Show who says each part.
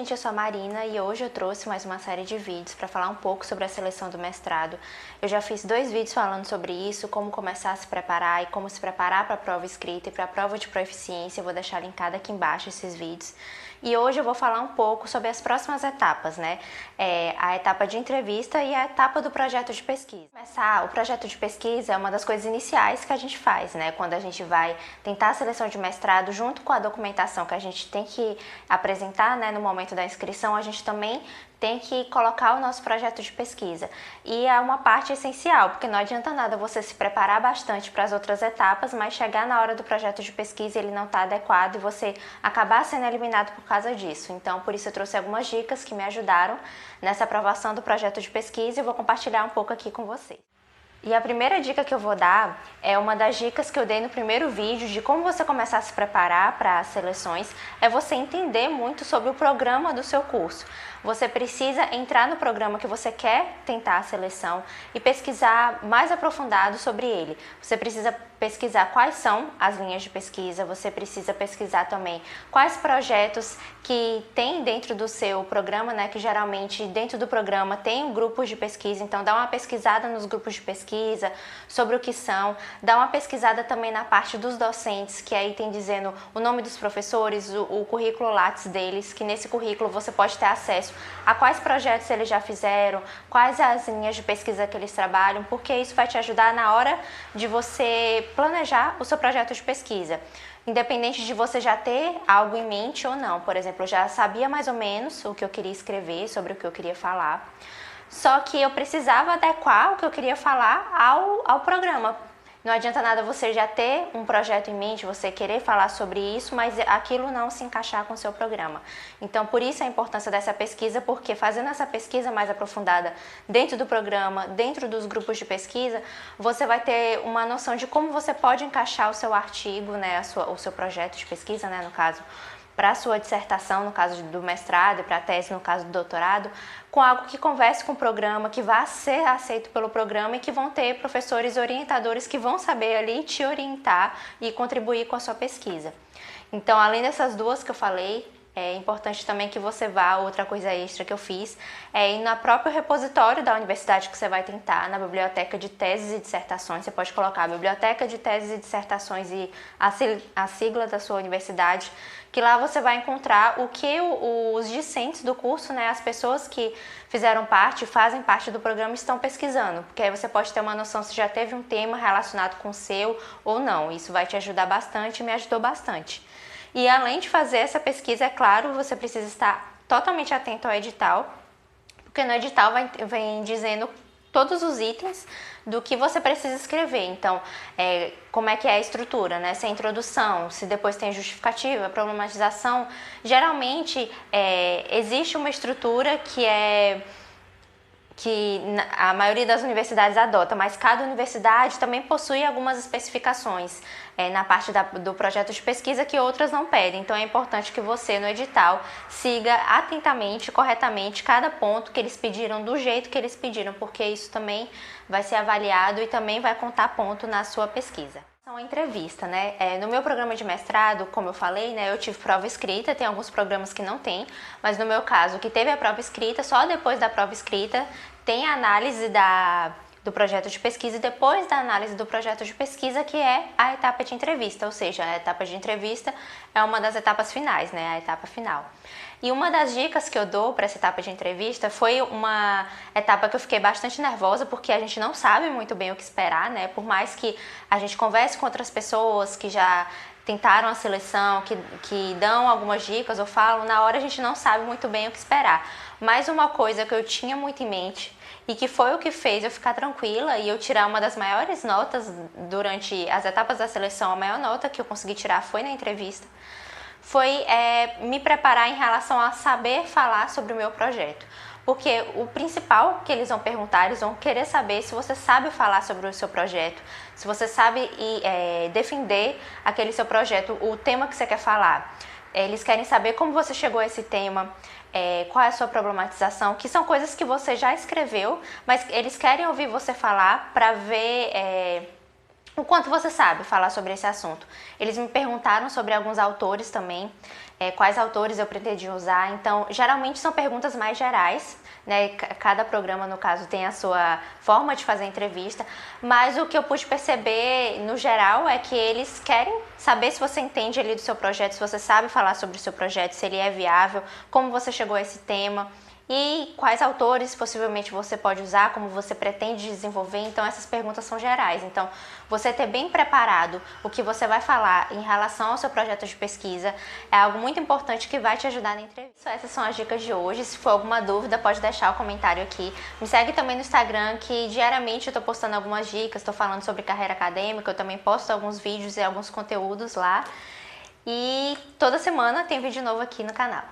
Speaker 1: gente, eu sou a Marina e hoje eu trouxe mais uma série de vídeos para falar um pouco sobre a seleção do mestrado. Eu já fiz 2 vídeos falando sobre isso, como começar a se preparar e como se preparar para a prova escrita e para a prova de proficiência. Eu vou deixar linkado aqui embaixo esses vídeos. E hoje eu vou falar um pouco sobre as próximas etapas, né? A etapa de entrevista e a etapa do projeto de pesquisa. O projeto de pesquisa é uma das coisas iniciais que a gente faz, né? Quando a gente vai tentar a seleção de mestrado, junto com a documentação que a gente tem que apresentar, né, no momento da inscrição, a gente também tem que colocar o nosso projeto de pesquisa. E é uma parte essencial, porque não adianta nada você se preparar bastante para as outras etapas, mas chegar na hora do projeto de pesquisa e ele não está adequado e você acabar sendo eliminado por causa disso. Então, por isso eu trouxe algumas dicas que me ajudaram nessa aprovação do projeto de pesquisa e eu vou compartilhar um pouco aqui com vocês. E a primeira dica que eu vou dar é uma das dicas que eu dei no primeiro vídeo de como você começar a se preparar para as seleções, é você entender muito sobre o programa do seu curso. Você precisa entrar no programa que você quer tentar a seleção e pesquisar mais aprofundado sobre ele. Você precisa pesquisar quais são as linhas de pesquisa, você precisa pesquisar também quais projetos que tem dentro do seu programa, né, que geralmente dentro do programa tem grupos de pesquisa, então dá uma pesquisada nos grupos de pesquisa, sobre o que são, dá uma pesquisada também na parte dos docentes, que aí tem dizendo o nome dos professores, o currículo Lattes deles, que nesse currículo você pode ter acesso a quais projetos eles já fizeram, quais as linhas de pesquisa que eles trabalham, porque isso vai te ajudar na hora de você planejar o seu projeto de pesquisa. Independente de você já ter algo em mente ou não. Por exemplo, eu já sabia mais ou menos o que eu queria escrever, sobre o que eu queria falar, só que eu precisava adequar o que eu queria falar ao programa. Não adianta nada você já ter um projeto em mente, você querer falar sobre isso, mas aquilo não se encaixar com o seu programa. Então, por isso a importância dessa pesquisa, porque fazendo essa pesquisa mais aprofundada dentro do programa, dentro dos grupos de pesquisa, você vai ter uma noção de como você pode encaixar o seu artigo, né, o seu projeto de pesquisa, né, no caso, para a sua dissertação, no caso do mestrado, e para a tese, no caso do doutorado, com algo que converse com o programa, que vá ser aceito pelo programa e que vão ter professores orientadores que vão saber ali te orientar e contribuir com a sua pesquisa. Então, além dessas duas que eu falei, é importante também que você vá, outra coisa extra que eu fiz, é ir no próprio repositório da universidade que você vai tentar, na biblioteca de teses e dissertações. Você pode colocar a biblioteca de teses e dissertações e a sigla da sua universidade, que lá você vai encontrar o que os discentes do curso, né, as pessoas que fizeram parte, fazem parte do programa, estão pesquisando, porque aí você pode ter uma noção se já teve um tema relacionado com o seu ou não. Isso vai te ajudar bastante e me ajudou bastante. E além de fazer essa pesquisa, é claro, você precisa estar totalmente atento ao edital, porque no edital vem dizendo todos os itens do que você precisa escrever. Então, como é que é a estrutura, né? Se é introdução, se depois tem justificativa, problematização. Geralmente, existe uma estrutura que a maioria das universidades adota, mas cada universidade também possui algumas especificações na parte do projeto de pesquisa que outras não pedem. Então é importante que você, no edital, siga atentamente, corretamente, cada ponto que eles pediram, do jeito que eles pediram, porque isso também vai ser avaliado e também vai contar ponto na sua pesquisa. Uma entrevista, né? No meu programa de mestrado, como eu falei, né, eu tive prova escrita, tem alguns programas que não tem, mas no meu caso, que teve a prova escrita, só depois da prova escrita tem a análise do projeto de pesquisa e depois da análise do projeto de pesquisa, que é a etapa de entrevista, ou seja, a etapa de entrevista é uma das etapas finais, né, a etapa final. E uma das dicas que eu dou para essa etapa de entrevista foi uma etapa que eu fiquei bastante nervosa, porque a gente não sabe muito bem o que esperar, né, por mais que a gente converse com outras pessoas que já tentaram a seleção, que dão algumas dicas ou falam, na hora a gente não sabe muito bem o que esperar. Mas uma coisa que eu tinha muito em mente e que foi o que fez eu ficar tranquila e eu tirar uma das maiores notas durante as etapas da seleção, a maior nota que eu consegui tirar foi na entrevista, foi me preparar em relação a saber falar sobre o meu projeto. Porque o principal que eles vão perguntar, eles vão querer saber se você sabe falar sobre o seu projeto, se você sabe defender aquele seu projeto, o tema que você quer falar. Eles querem saber como você chegou a esse tema, qual é a sua problematização, que são coisas que você já escreveu, mas eles querem ouvir você falar para ver o quanto você sabe falar sobre esse assunto. Eles me perguntaram sobre alguns autores também, quais autores eu pretendia usar. Então, geralmente são perguntas mais gerais, né? Cada programa, no caso, tem a sua forma de fazer a entrevista, mas o que eu pude perceber, no geral, é que eles querem saber se você entende ali do seu projeto, se você sabe falar sobre o seu projeto, se ele é viável, como você chegou a esse tema, e quais autores possivelmente você pode usar, como você pretende desenvolver. Então essas perguntas são gerais. Então você ter bem preparado o que você vai falar em relação ao seu projeto de pesquisa é algo muito importante que vai te ajudar na entrevista. Essas são as dicas de hoje. Se for alguma dúvida, pode deixar o comentário aqui. Me segue também no Instagram, que diariamente eu estou postando algumas dicas, estou falando sobre carreira acadêmica, eu também posto alguns vídeos e alguns conteúdos lá. E toda semana tem vídeo novo aqui no canal.